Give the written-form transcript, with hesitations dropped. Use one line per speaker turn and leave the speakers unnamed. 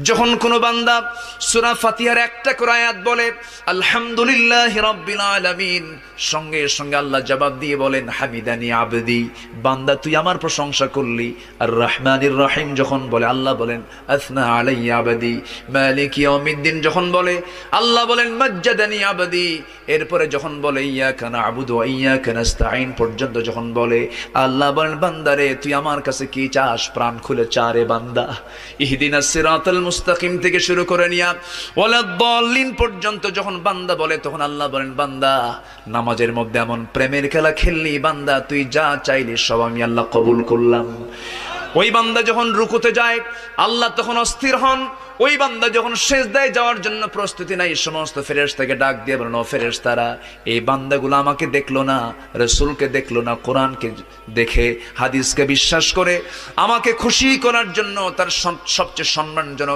যখন কোনো বান্দা সূরা ফাতিহার একটা করে আয়াত বলে আলহামদুলিল্লাহি রাব্বিল আলামিন, সঙ্গে সঙ্গে আল্লাহ জবাব দিয়ে বলেন হামিদানি আবদি, বান্দা তুই আমার প্রশংসা করলি। আর রহমানির রহিম যখন বলে আল্লাহ বলেন আসনা আলাইয়া আবদি। মালিক ইয়াউমিদ্দিন যখন বলে আল্লাহ বলেন মাজ্জাদানি আবদি। এরপরে যখন বলে ইয়াকা না'বুদু ওয়া ইয়াকা নাস্তাঈন পর্যন্ত যখন বলে আল্লাহ বলেন বান্দারে তুই আমার কাছে কি চাস, প্রাণ খুলে চা রে বান্দা। ইহদিনাস সিরাতাল মুস্তাকিম থেকে শুরু করে নিয়া ওয়ালাদ-দাল্লিন পর্যন্ত যখন বান্দা বলে তখন আল্লাহ বলেন বান্দা নামাজের মধ্যে এমন প্রেমের খেলা খেললি বান্দা, তুই যা চাইলি সব আমি আল্লাহ কবুল করলাম। ওই বান্দা যখন রুকুতে যায় আল্লাহ তখন অস্থির হন। ওই বান্দা যখন সিজদায় যাওয়ার জন্য প্রস্তুতি নাই, সমস্ত ফেরেশতাকে ডাক দিয়ে বলেন ও ফেরেশতারা, এই বান্দাগুলো আমাকে দেখলো না, রাসূলকে দেখলো না, কোরআনকে দেখে হাদিসকে বিশ্বাস করে আমাকে খুশি করার জন্য তার সবচেয়ে সম্মানজনক